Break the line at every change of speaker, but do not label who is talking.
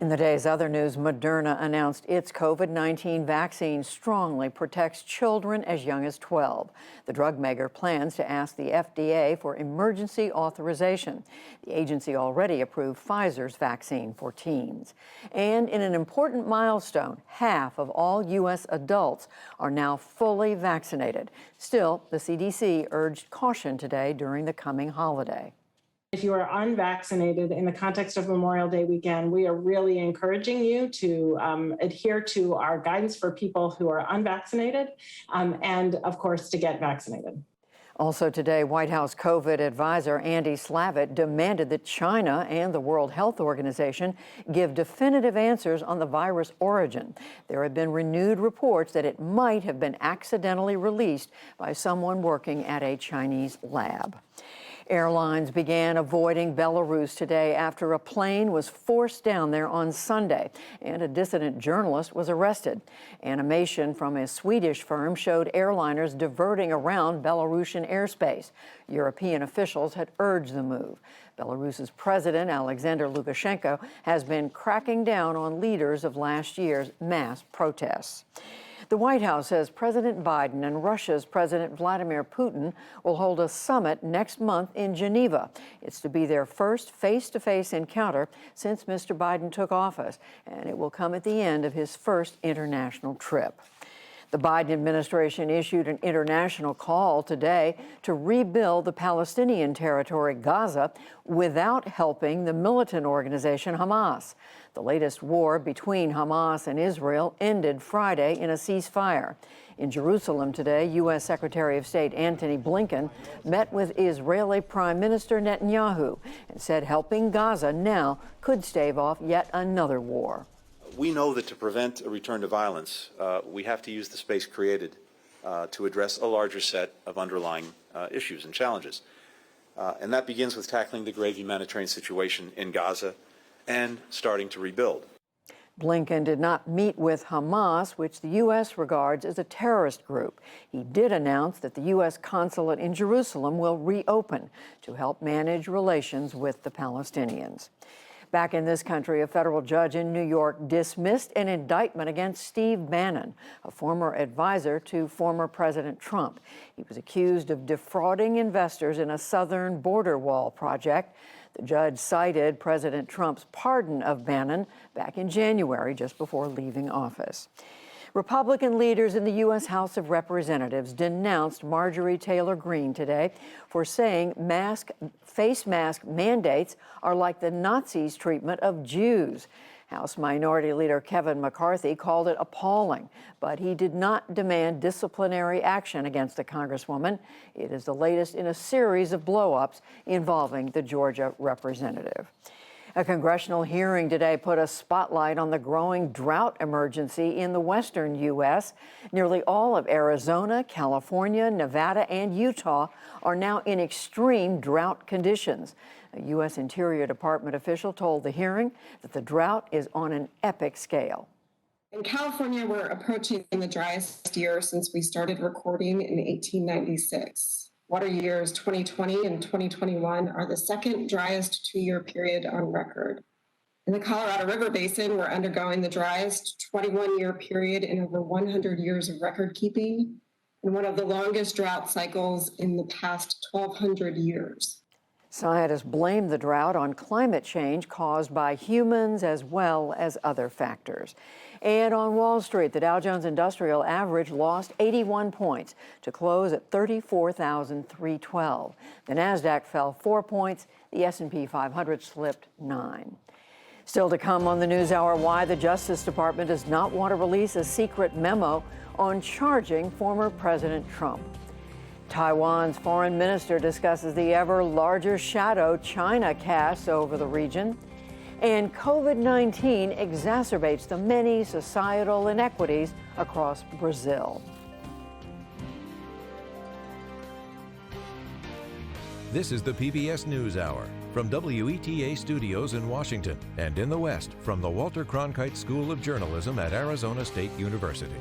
In the day's other news, Moderna announced its COVID-19 vaccine strongly protects children as young as 12. The drug maker plans to ask the FDA for emergency authorization. The agency already approved Pfizer's vaccine for teens. And in an important milestone, half of all U.S. adults are now fully vaccinated. Still, the CDC urged caution today during the coming holiday.
If you are unvaccinated in the context of Memorial Day weekend, we are really encouraging you to adhere to our guidance for people who are unvaccinated and, of course, to get vaccinated.
Also today, White House COVID advisor Andy Slavitt demanded that China and the World Health Organization give definitive answers on the virus origin. There have been renewed reports that it might have been accidentally released by someone working at a Chinese lab. Airlines began avoiding Belarus today after a plane was forced down there on Sunday, and a dissident journalist was arrested. Animation from a Swedish firm showed airliners diverting around Belarusian airspace. European officials had urged the move. Belarus's president, Alexander Lukashenko, has been cracking down on leaders of last year's mass protests. The White House says President Biden and Russia's President Vladimir Putin will hold a summit next month in Geneva. It's to be their first face-to-face encounter since Mr. Biden took office, and it will come at the end of his first international trip. The Biden administration issued an international call today to rebuild the Palestinian territory Gaza without helping the militant organization Hamas. The latest war between Hamas and Israel ended Friday in a ceasefire. In Jerusalem today, U.S. Secretary of State Antony Blinken met with Israeli Prime Minister Netanyahu and said helping Gaza now could stave off yet another war.
We know that to prevent a return to violence, we have to use the space created to address a larger set of underlying issues and challenges. And that begins with tackling the grave humanitarian situation in Gaza and starting to rebuild.
Blinken did not meet with Hamas, which the U.S. regards as a terrorist group. He did announce that the U.S. consulate in Jerusalem will reopen to help manage relations with the Palestinians. Back in this country, a federal judge in New York dismissed an indictment against Steve Bannon, a former advisor to former President Trump. He was accused of defrauding investors in a southern border wall project. The judge cited President Trump's pardon of Bannon back in January, just before leaving office. Republican leaders in the U.S. House of Representatives denounced Marjorie Taylor Greene today for saying face mask mandates are like the Nazis' treatment of Jews. House Minority Leader Kevin McCarthy called it appalling, but he did not demand disciplinary action against the Congresswoman. It is the latest in a series of blow-ups involving the Georgia representative. A congressional hearing today put a spotlight on the growing drought emergency in the western U.S. Nearly all of Arizona, California, Nevada, and Utah are now in extreme drought conditions. A U.S. Interior Department official told the hearing that the drought is on an epic scale.
In California, we're approaching the driest year since we started recording in 1896. Water years 2020 and 2021 are the second driest two-year period on record. In the Colorado River Basin, we're undergoing the driest 21-year period in over 100 years of record keeping and one of the longest drought cycles in the past 1,200 years.
Scientists blame the drought on climate change caused by humans as well as other factors. And on Wall Street, the Dow Jones Industrial Average lost 81 points to close at 34,312. The Nasdaq fell 4 points. The S&P 500 slipped 9. Still to come on the NewsHour, why the Justice Department does not want to release a secret memo on charging former President Trump. Taiwan's foreign minister discusses the ever larger shadow China casts over the region. And COVID-19 exacerbates the many societal inequities across Brazil.
This is the PBS NewsHour from WETA Studios in Washington and in the West from the Walter Cronkite School of Journalism at Arizona State University.